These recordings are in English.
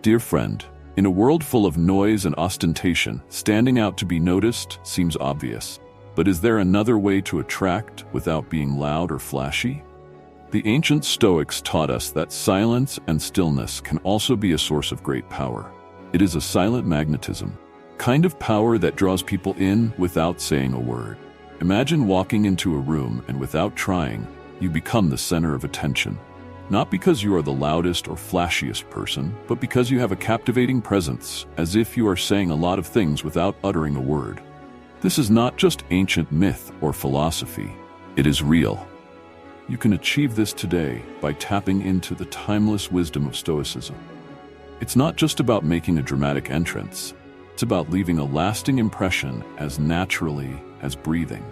Dear friend, in a world full of noise and ostentation, standing out to be noticed seems obvious. But is there another way to attract without being loud or flashy? The ancient Stoics taught us that silence and stillness can also be a source of great power. It is a silent magnetism, kind of power that draws people in without saying a word. Imagine walking into a room and without trying, you become the center of attention. Not because you are the loudest or flashiest person, but because you have a captivating presence, as if you are saying a lot of things without uttering a word. This is not just ancient myth or philosophy. It is real. You can achieve this today by tapping into the timeless wisdom of Stoicism. It's not just about making a dramatic entrance. It's about leaving a lasting impression as naturally as breathing.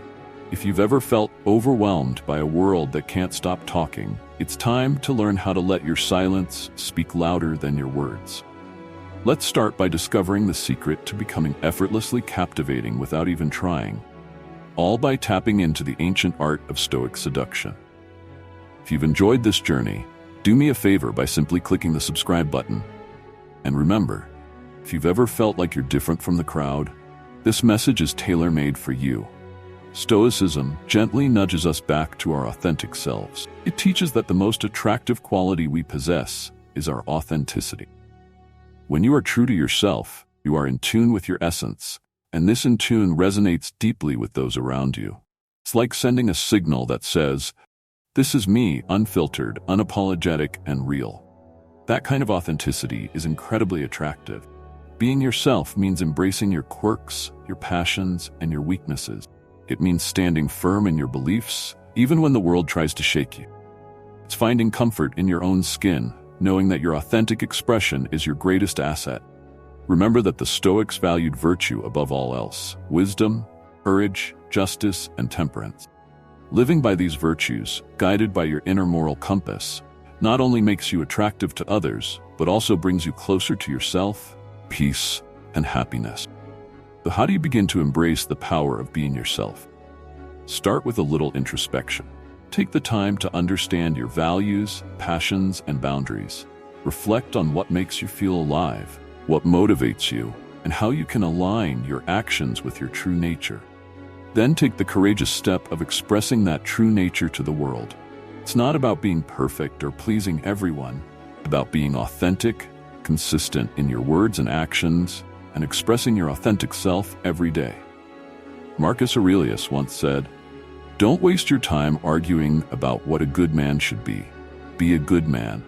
If you've ever felt overwhelmed by a world that can't stop talking, it's time to learn how to let your silence speak louder than your words. Let's start by discovering the secret to becoming effortlessly captivating without even trying, all by tapping into the ancient art of Stoic seduction. If you've enjoyed this journey, do me a favor by simply clicking the subscribe button. And remember, if you've ever felt like you're different from the crowd, this message is tailor-made for you. Stoicism gently nudges us back to our authentic selves. It teaches that the most attractive quality we possess is our authenticity. When you are true to yourself, you are in tune with your essence, and this in tune resonates deeply with those around you. It's like sending a signal that says, "This is me, unfiltered, unapologetic, and real." That kind of authenticity is incredibly attractive. Being yourself means embracing your quirks, your passions, and your weaknesses. It means standing firm in your beliefs, even when the world tries to shake you. It's finding comfort in your own skin, knowing that your authentic expression is your greatest asset. Remember that the Stoics valued virtue above all else: wisdom, courage, justice, and temperance. Living by these virtues, guided by your inner moral compass, not only makes you attractive to others, but also brings you closer to yourself, peace, and happiness. So how do you begin to embrace the power of being yourself? Start with a little introspection. Take the time to understand your values, passions, and boundaries. Reflect on what makes you feel alive, what motivates you, and how you can align your actions with your true nature. Then take the courageous step of expressing that true nature to the world. It's not about being perfect or pleasing everyone, it's about being authentic, consistent in your words and actions, and expressing your authentic self every day. Marcus Aurelius once said, "Don't waste your time arguing about what a good man should be. Be a good man."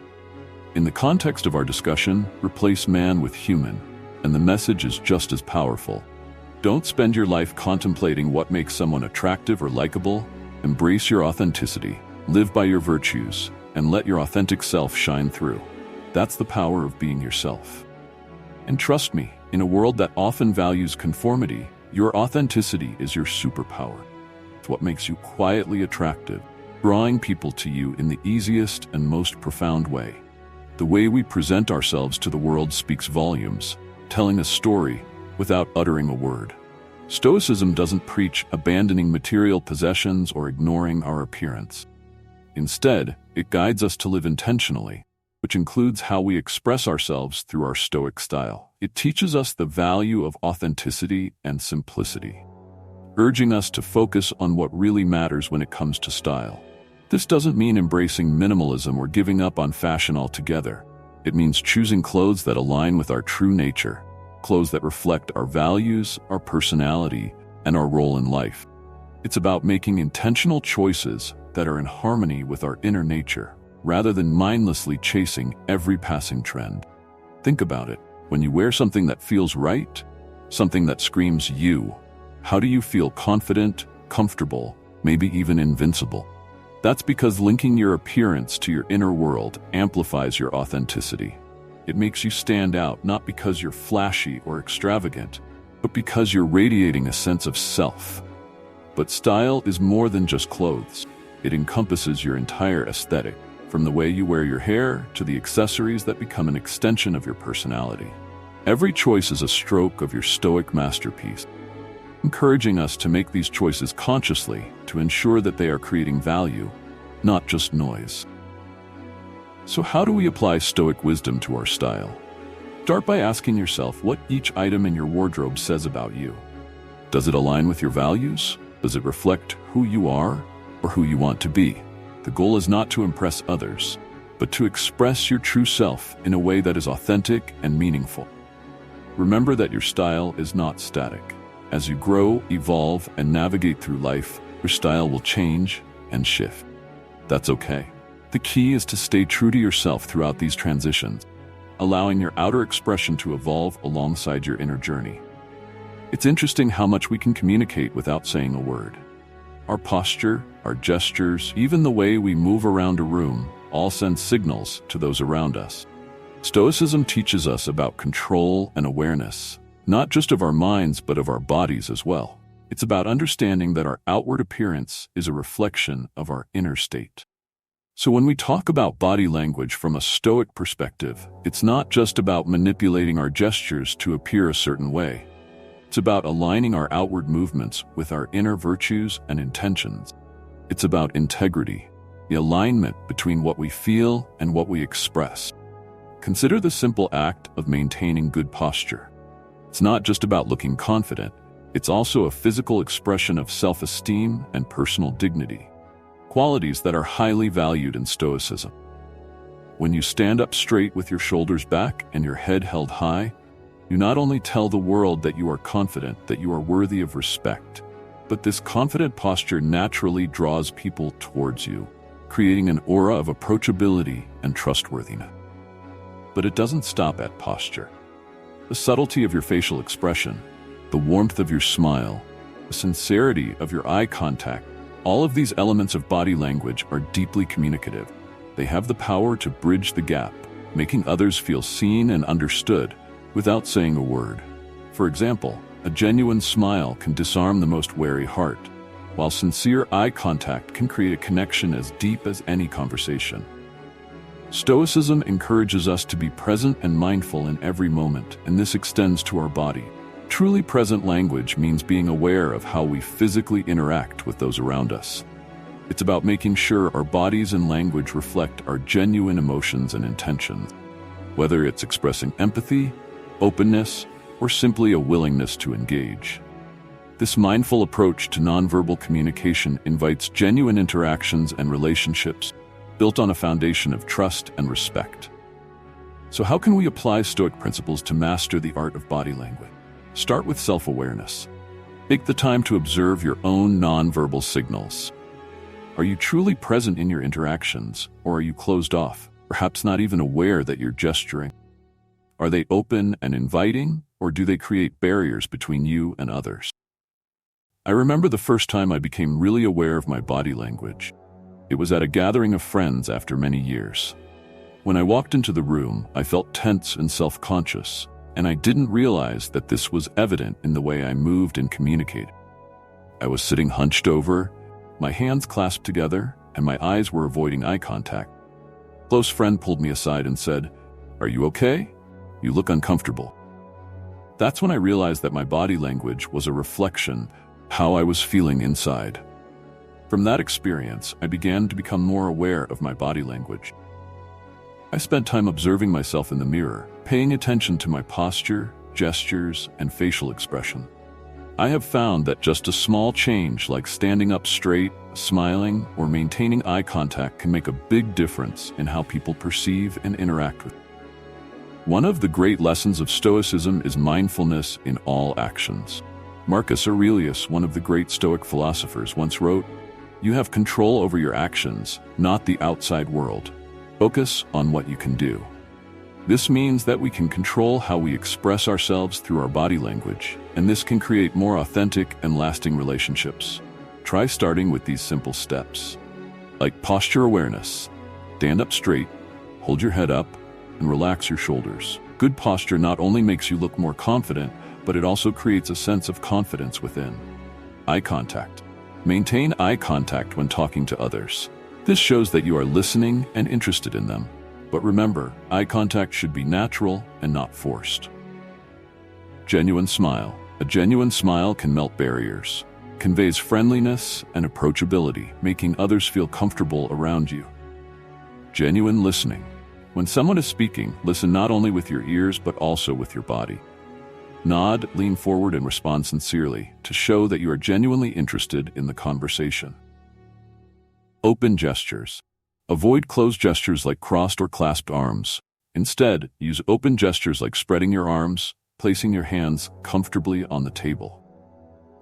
In the context of our discussion, replace man with human, and the message is just as powerful. Don't spend your life contemplating what makes someone attractive or likable. Embrace your authenticity, live by your virtues, and let your authentic self shine through. That's the power of being yourself. And trust me, in a world that often values conformity, your authenticity is your superpower. It's what makes you quietly attractive, drawing people to you in the easiest and most profound way. The way we present ourselves to the world speaks volumes, telling a story without uttering a word. Stoicism doesn't preach abandoning material possessions or ignoring our appearance. Instead, it guides us to live intentionally, which includes how we express ourselves through our Stoic style. It teaches us the value of authenticity and simplicity, urging us to focus on what really matters when it comes to style. This doesn't mean embracing minimalism or giving up on fashion altogether. It means choosing clothes that align with our true nature, clothes that reflect our values, our personality, and our role in life. It's about making intentional choices that are in harmony with our inner nature, rather than mindlessly chasing every passing trend. Think about it. When you wear something that feels right, something that screams you, how do you feel? Confident, comfortable, maybe even invincible? That's because linking your appearance to your inner world amplifies your authenticity. It makes you stand out not because you're flashy or extravagant, but because you're radiating a sense of self. But style is more than just clothes. It encompasses your entire aesthetic, from the way you wear your hair to the accessories that become an extension of your personality. Every choice is a stroke of your Stoic masterpiece, encouraging us to make these choices consciously to ensure that they are creating value, not just noise. So how do we apply Stoic wisdom to our style? Start by asking yourself what each item in your wardrobe says about you. Does it align with your values? Does it reflect who you are or who you want to be? The goal is not to impress others, but to express your true self in a way that is authentic and meaningful. Remember that your style is not static. As you grow, evolve, and navigate through life, your style will change and shift. That's okay. The key is to stay true to yourself throughout these transitions, allowing your outer expression to evolve alongside your inner journey. It's interesting how much we can communicate without saying a word. Our posture, our gestures, even the way we move around a room, all send signals to those around us. Stoicism teaches us about control and awareness, not just of our minds but of our bodies as well. It's about understanding that our outward appearance is a reflection of our inner state. So when we talk about body language from a Stoic perspective, it's not just about manipulating our gestures to appear a certain way. It's about aligning our outward movements with our inner virtues and intentions. It's about integrity, the alignment between what we feel and what we express. Consider the simple act of maintaining good posture. It's not just about looking confident, it's also a physical expression of self-esteem and personal dignity, qualities that are highly valued in Stoicism. When you stand up straight with your shoulders back and your head held high, you not only tell the world that you are confident, that you are worthy of respect, but this confident posture naturally draws people towards you, creating an aura of approachability and trustworthiness. But it doesn't stop at posture. The subtlety of your facial expression, the warmth of your smile, the sincerity of your eye contact, all of these elements of body language are deeply communicative. They have the power to bridge the gap, making others feel seen and understood without saying a word. For example, a genuine smile can disarm the most wary heart, while sincere eye contact can create a connection as deep as any conversation. Stoicism encourages us to be present and mindful in every moment, and this extends to our body. Truly present language means being aware of how we physically interact with those around us. It's about making sure our bodies and language reflect our genuine emotions and intentions, whether it's expressing empathy, openness, or simply a willingness to engage. This mindful approach to nonverbal communication invites genuine interactions and relationships built on a foundation of trust and respect. So how can we apply Stoic principles to master the art of body language? Start with self-awareness. Take the time to observe your own nonverbal signals. Are you truly present in your interactions, or are you closed off, perhaps not even aware that you're gesturing? Are they open and inviting, or do they create barriers between you and others? I remember the first time I became really aware of my body language. It was at a gathering of friends after many years. When I walked into the room, I felt tense and self-conscious, and I didn't realize that this was evident in the way I moved and communicated. I was sitting hunched over, my hands clasped together, and my eyes were avoiding eye contact. A close friend pulled me aside and said, "Are you okay? You look uncomfortable." That's when I realized that my body language was a reflection of how I was feeling inside. From that experience, I began to become more aware of my body language. I spent time observing myself in the mirror, paying attention to my posture, gestures, and facial expression. I have found that just a small change like standing up straight, smiling, or maintaining eye contact can make a big difference in how people perceive and interact with me. One of the great lessons of Stoicism is mindfulness in all actions. Marcus Aurelius, one of the great Stoic philosophers, once wrote, "You have control over your actions, not the outside world. Focus on what you can do." This means that we can control how we express ourselves through our body language, and this can create more authentic and lasting relationships. Try starting with these simple steps, like posture awareness. Stand up straight, hold your head up, and relax your shoulders. Good posture not only makes you look more confident, but it also creates a sense of confidence within. Eye contact. Maintain eye contact when talking to others. This shows that you are listening and interested in them. But remember, eye contact should be natural and not forced. Genuine smile. A genuine smile can melt barriers, conveys friendliness and approachability, making others feel comfortable around you. Genuine listening. When someone is speaking, listen not only with your ears but also with your body. Nod, lean forward, and respond sincerely to show that you are genuinely interested in the conversation. Open gestures. Avoid closed gestures like crossed or clasped arms. Instead, use open gestures like spreading your arms, placing your hands comfortably on the table.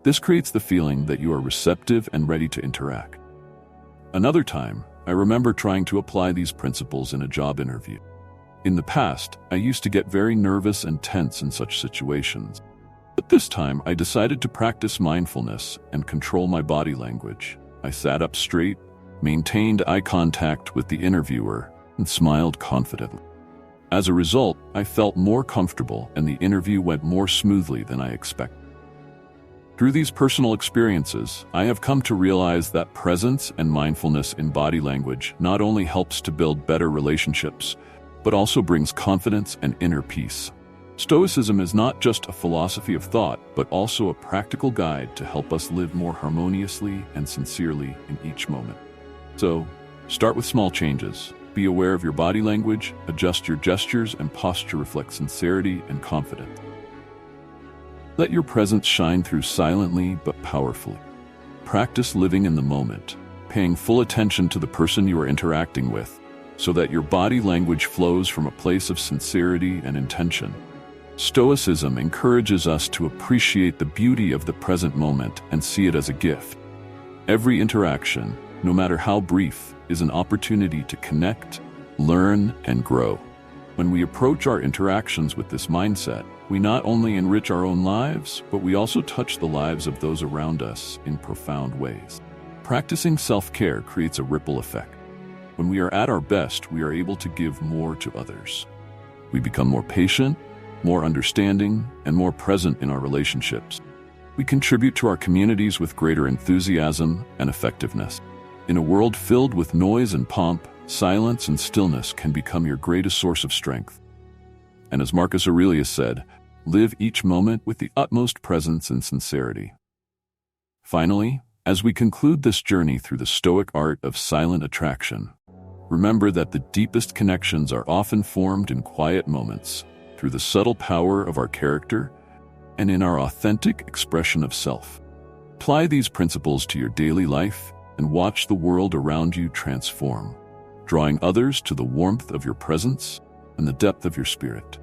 This creates the feeling that you are receptive and ready to interact. Another time, I remember trying to apply these principles in a job interview. In the past, I used to get very nervous and tense in such situations. But this time, I decided to practice mindfulness and control my body language. I sat up straight, maintained eye contact with the interviewer, and smiled confidently. As a result, I felt more comfortable and the interview went more smoothly than I expected. Through these personal experiences, I have come to realize that presence and mindfulness in body language not only helps to build better relationships, but also brings confidence and inner peace. Stoicism is not just a philosophy of thought, but also a practical guide to help us live more harmoniously and sincerely in each moment. So, start with small changes. Be aware of your body language, adjust your gestures, and posture reflect sincerity and confidence. Let your presence shine through silently but powerfully. Practice living in the moment, paying full attention to the person you are interacting with, so that your body language flows from a place of sincerity and intention. Stoicism encourages us to appreciate the beauty of the present moment and see it as a gift. Every interaction, no matter how brief, is an opportunity to connect, learn, and grow. When we approach our interactions with this mindset, we not only enrich our own lives, but we also touch the lives of those around us in profound ways. Practicing self-care creates a ripple effect. When we are at our best, we are able to give more to others. We become more patient, more understanding, and more present in our relationships. We contribute to our communities with greater enthusiasm and effectiveness. In a world filled with noise and pomp, silence and stillness can become your greatest source of strength. And as Marcus Aurelius said, live each moment with the utmost presence and sincerity. Finally, as we conclude this journey through the Stoic art of silent attraction, remember that the deepest connections are often formed in quiet moments, through the subtle power of our character, and in our authentic expression of self. Apply these principles to your daily life and watch the world around you transform, drawing others to the warmth of your presence and the depth of your spirit.